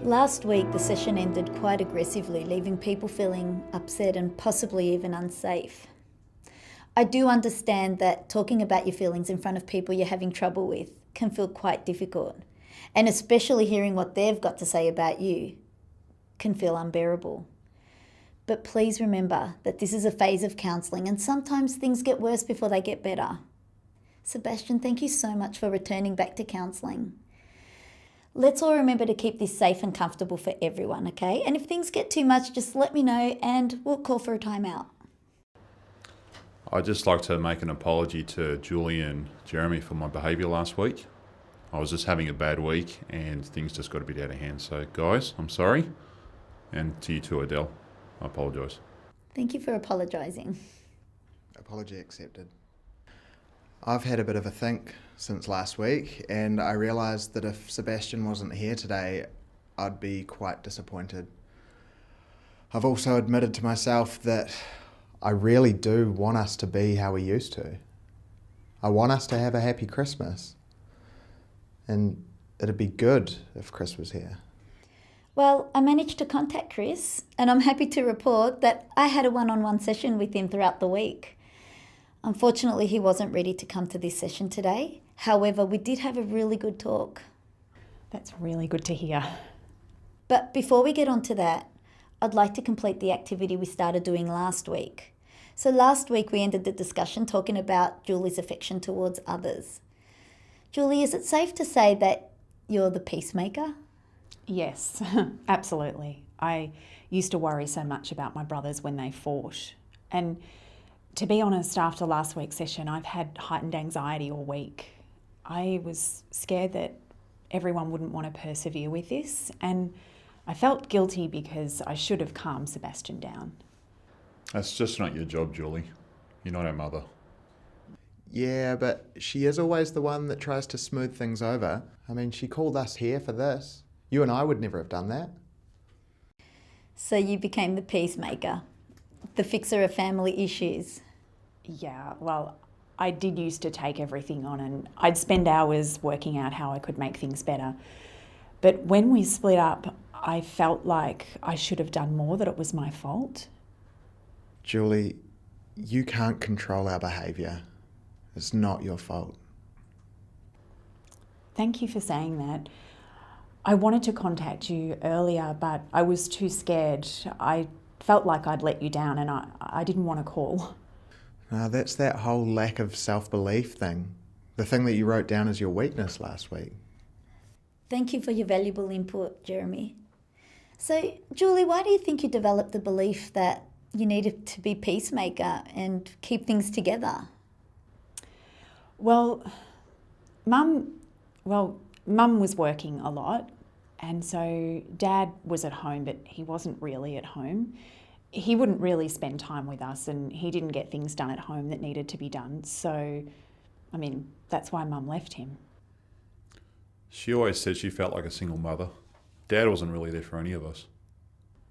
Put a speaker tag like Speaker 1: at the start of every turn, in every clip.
Speaker 1: Last week, the session ended quite aggressively, leaving people feeling upset and possibly even unsafe. I do understand that talking about your feelings in front of people you're having trouble with can feel quite difficult, and especially hearing what they've got to say about you can feel unbearable. But please remember that this is a phase of counselling and sometimes things get worse before they get better. Sebastian, thank you so much for returning back to counselling. Let's all remember to keep this safe and comfortable for everyone, okay? And if things get too much, just let me know and we'll call for a timeout.
Speaker 2: I'd just like to make an apology to Julie and Jeremy for my behaviour last week. I was just having a bad week and things just got a bit out of hand. So guys, I'm sorry. And to you too, Adele, I apologise.
Speaker 1: Thank you for apologising.
Speaker 3: Apology accepted. I've had a bit of a think since last week, and I realised that if Sebastian wasn't here today, I'd be quite disappointed. I've also admitted to myself that I really do want us to be how we used to. I want us to have a happy Christmas, and it'd be good if Chris was here.
Speaker 1: Well, I managed to contact Chris, and I'm happy to report that I had a one-on-one session with him throughout the week. Unfortunately, he wasn't ready to come to this session today. However, we did have a really good talk.
Speaker 4: That's really good to hear.
Speaker 1: But before we get on to that, I'd like to complete the activity we started doing last week. So last week we ended the discussion talking about Julie's affection towards others. Julie, is it safe to say that you're the peacemaker?
Speaker 4: Yes, absolutely. I used to worry so much about my brothers when they fought. And to be honest, after last week's session, I've had heightened anxiety all week. I was scared that everyone wouldn't want to persevere with this, and I felt guilty because I should have calmed Sebastian down.
Speaker 2: That's just not your job, Julie. You're not our mother.
Speaker 3: Yeah, but she is always the one that tries to smooth things over. I mean, she called us here for this. You and I would never have done that.
Speaker 1: So you became the peacemaker, the fixer of family issues.
Speaker 4: Yeah, well, I did used to take everything on and I'd spend hours working out how I could make things better. But when we split up, I felt like I should have done more, that it was my fault.
Speaker 3: Julie, you can't control our behaviour. It's not your fault.
Speaker 4: Thank you for saying that. I wanted to contact you earlier, but I was too scared. I felt like I'd let you down and I didn't want to call.
Speaker 3: That's that whole lack of self-belief thing. The thing that you wrote down as your weakness last week.
Speaker 1: Thank you for your valuable input, Jeremy. So, Julie, why do you think you developed the belief that you needed to be peacemaker and keep things together?
Speaker 4: Well, Mum was working a lot, and so Dad was at home, but he wasn't really at home. He wouldn't really spend time with us, and he didn't get things done at home that needed to be done. So, I mean, that's why Mum left him.
Speaker 2: She always said she felt like a single mother. Dad wasn't really there for any of us.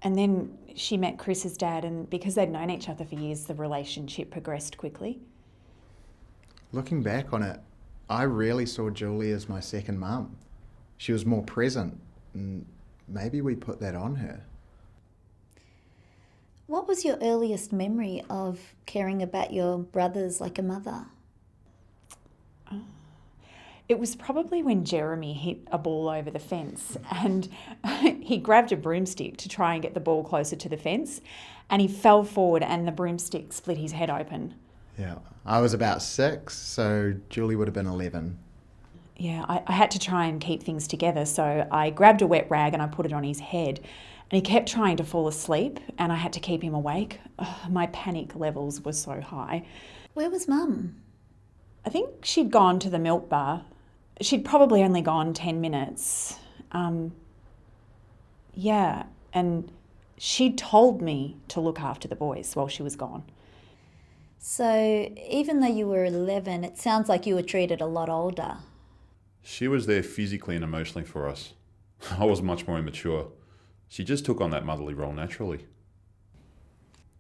Speaker 4: And then she met Chris's dad, and because they'd known each other for years, the relationship progressed quickly.
Speaker 3: Looking back on it, I really saw Julie as my second mum. She was more present, and maybe we put that on her.
Speaker 1: What was your earliest memory of caring about your brothers like a mother?
Speaker 4: It was probably when Jeremy hit a ball over the fence and he grabbed a broomstick to try and get the ball closer to the fence, and he fell forward and the broomstick split his head open.
Speaker 3: Yeah, I was about 6, so Julie would have been 11.
Speaker 4: Yeah, I had to try and keep things together, so I grabbed a wet rag and I put it on his head, and he kept trying to fall asleep and I had to keep him awake. My panic levels were so high.
Speaker 1: Where was Mum?
Speaker 4: I think she'd gone to the milk bar. She'd probably only gone 10 minutes. Yeah, and she'd told me to look after the boys while she was gone.
Speaker 1: So even though you were 11, it sounds like you were treated a lot older.
Speaker 2: She was there physically and emotionally for us. I was much more immature. She just took on that motherly role naturally.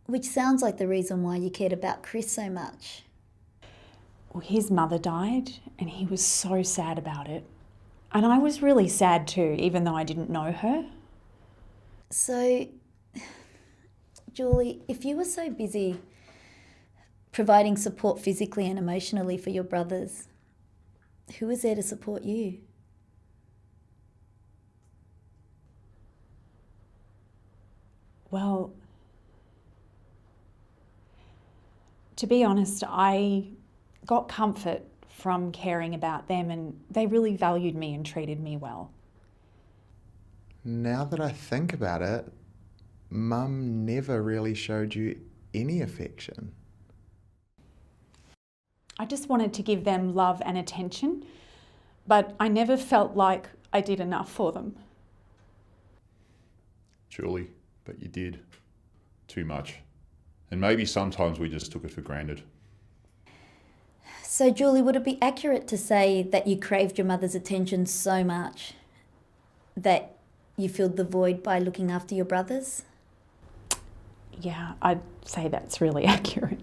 Speaker 1: Which sounds like the reason why you cared about Chris so much.
Speaker 4: Well, his mother died and he was so sad about it. And I was really sad too, even though I didn't know her.
Speaker 1: So, Julie, if you were so busy providing support physically and emotionally for your brothers, who was there to support you?
Speaker 4: Well, to be honest, I got comfort from caring about them, and they really valued me and treated me well.
Speaker 3: Now that I think about it, Mum never really showed you any affection.
Speaker 4: I just wanted to give them love and attention, but I never felt like I did enough for them.
Speaker 2: Julie, but you did. Too much. And maybe sometimes we just took it for granted.
Speaker 1: So, Julie, would it be accurate to say that you craved your mother's attention so much that you filled the void by looking after your brothers?
Speaker 4: Yeah, I'd say that's really accurate.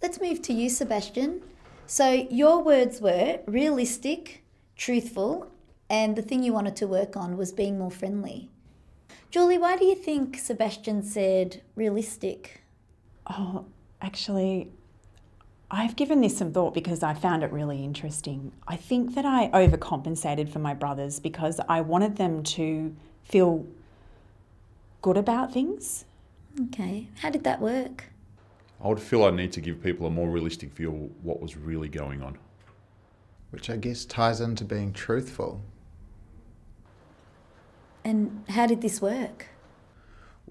Speaker 1: Let's move to you, Sebastian. So, your words were realistic, truthful, and the thing you wanted to work on was being more friendly. Julie, why do you think Sebastian said realistic?
Speaker 4: Oh, actually, I've given this some thought because I found it really interesting. I think that I overcompensated for my brothers because I wanted them to feel good about things.
Speaker 1: Okay, how did that work?
Speaker 2: I would feel I need to give people a more realistic view of what was really going on.
Speaker 3: Which I guess ties into being truthful.
Speaker 1: And how did this work?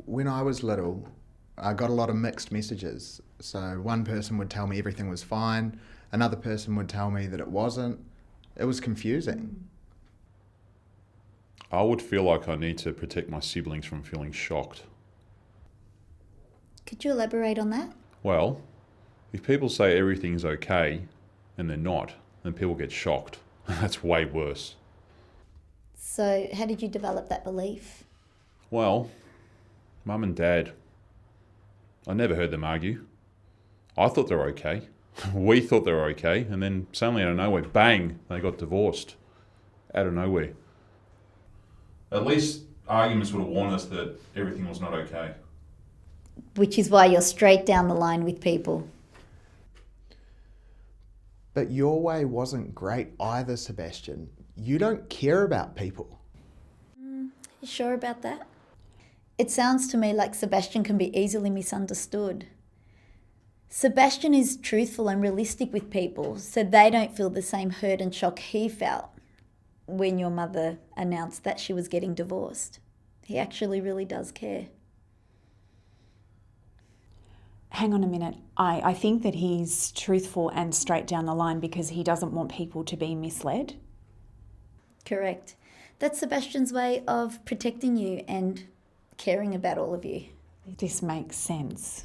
Speaker 3: When I was little, I got a lot of mixed messages. So one person would tell me everything was fine, another person would tell me that it wasn't. It was confusing.
Speaker 2: I would feel like I need to protect my siblings from feeling shocked.
Speaker 1: Could you elaborate on that?
Speaker 2: Well, if people say everything's okay and they're not, then people get shocked. That's way worse.
Speaker 1: So, how did you develop that belief?
Speaker 2: Well, Mum and Dad, I never heard them argue. I thought they were okay. We thought they were okay. And then suddenly out of nowhere, bang, they got divorced. Out of nowhere. At least arguments would have warned us that everything was not okay.
Speaker 1: Which is why you're straight down the line with people.
Speaker 3: But your way wasn't great either, Sebastian. You don't care about people.
Speaker 1: You sure about that? It sounds to me like Sebastian can be easily misunderstood. Sebastian is truthful and realistic with people, so they don't feel the same hurt and shock he felt when your mother announced that she was getting divorced. He actually really does care.
Speaker 4: Hang on a minute. I think that he's truthful and straight down the line because he doesn't want people to be misled.
Speaker 1: Correct. That's Sebastian's way of protecting you and caring about all of you.
Speaker 4: This makes sense.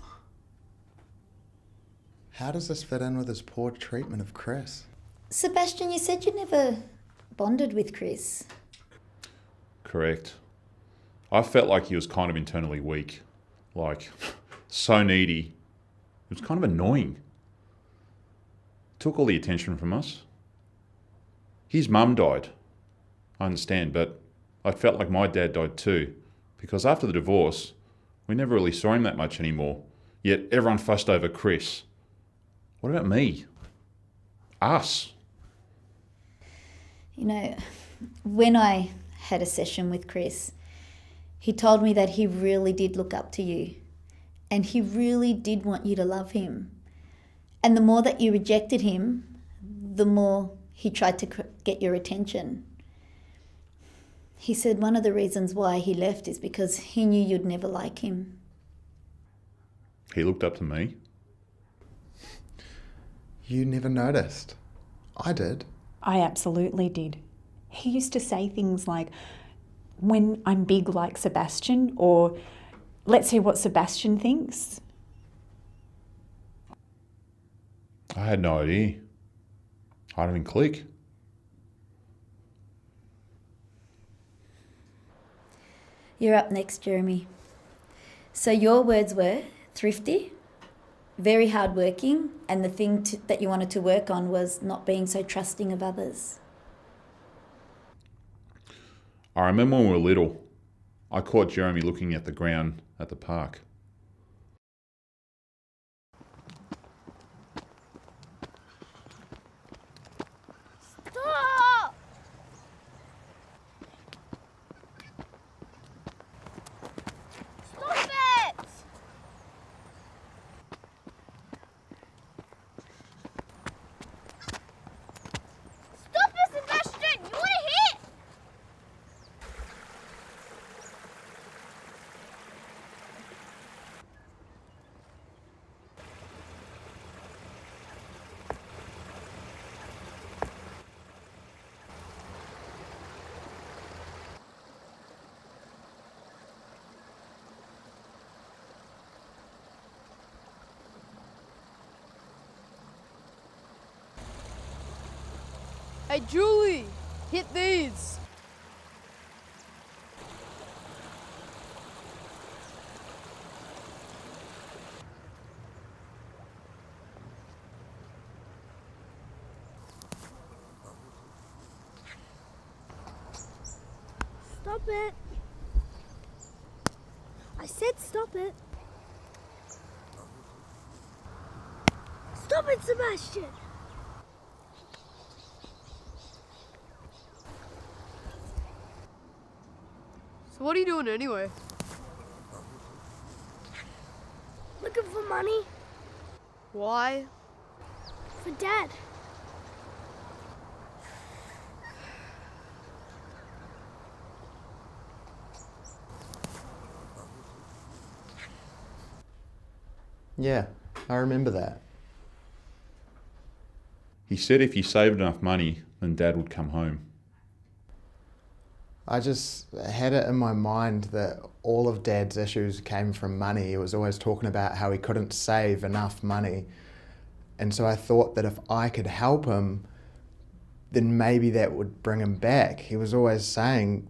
Speaker 3: How does this fit in with his poor treatment of Chris?
Speaker 1: Sebastian, you said you never bonded with Chris.
Speaker 2: Correct. I felt like he was kind of internally weak. Like, so needy. It was kind of annoying. Took all the attention from us. His mum died. I understand, but I felt like my dad died too. Because after the divorce, we never really saw him that much anymore. Yet everyone fussed over Chris. What about me? Us?
Speaker 1: You know, when I had a session with Chris, he told me that he really did look up to you. And he really did want you to love him. And the more that you rejected him, the more he tried to get your attention. He said one of the reasons why he left is because he knew you'd never like him.
Speaker 2: He looked up to me.
Speaker 3: You never noticed. I did.
Speaker 4: I absolutely did. He used to say things like, when I'm big like Sebastian, or let's hear what Sebastian thinks.
Speaker 2: I had no idea. I didn't even click.
Speaker 1: You're up next, Jeremy. So your words were thrifty, very hardworking, and the thing that you wanted to work on was not being so trusting of others.
Speaker 2: I remember when we were little, I caught Jeremy looking at the ground at the park.
Speaker 5: Stop! Stop it! Stop it, Sebastian! You want to hit?
Speaker 6: Hey Julie, hit these.
Speaker 5: Stop it. I said stop it. Stop it, Sebastian.
Speaker 6: So what are you doing anyway?
Speaker 5: Looking for money
Speaker 6: Why?
Speaker 5: for Dad.
Speaker 3: Yeah, I remember that.
Speaker 2: He said if you saved enough money, then Dad would come home.
Speaker 3: I just had it in my mind that all of Dad's issues came from money. He was always talking about how he couldn't save enough money. And so I thought that if I could help him, then maybe that would bring him back. He was always saying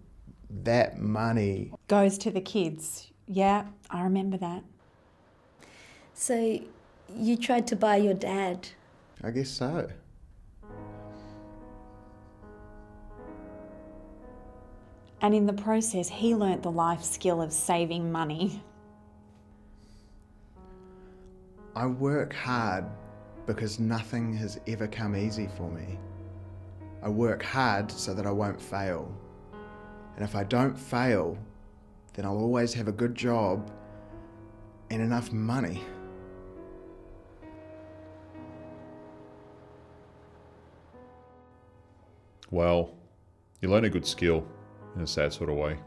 Speaker 3: that money.
Speaker 4: Goes to the kids. Yeah, I remember that.
Speaker 1: So you tried to buy your dad.
Speaker 3: I guess so.
Speaker 4: And in the process, he learnt the life skill of saving money.
Speaker 3: I work hard because nothing has ever come easy for me. I work hard so that I won't fail. And if I don't fail, then I'll always have a good job and enough money.
Speaker 2: Well, you learn a good skill in a sad sort of way.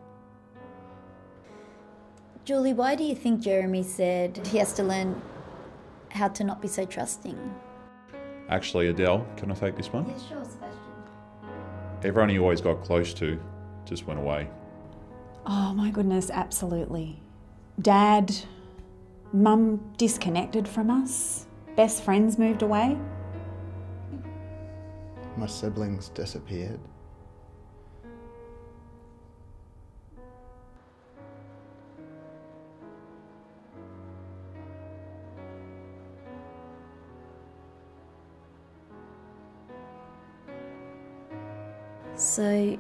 Speaker 1: Julie, why do you think Jeremy said he has to learn how to not be so trusting?
Speaker 2: Actually, Adele, can I take this one?
Speaker 1: Yeah, sure, Sebastian.
Speaker 2: Everyone he always got close to just went away.
Speaker 4: Oh my goodness, absolutely. Dad, Mum disconnected from us. Best friends moved away.
Speaker 3: My siblings disappeared.
Speaker 1: So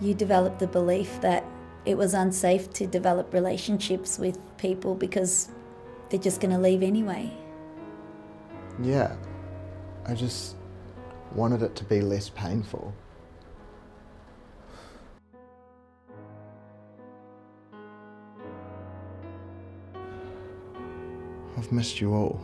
Speaker 1: you developed the belief that it was unsafe to develop relationships with people because they're just going to leave anyway.
Speaker 3: Yeah, I just wanted it to be less painful. I've missed you all.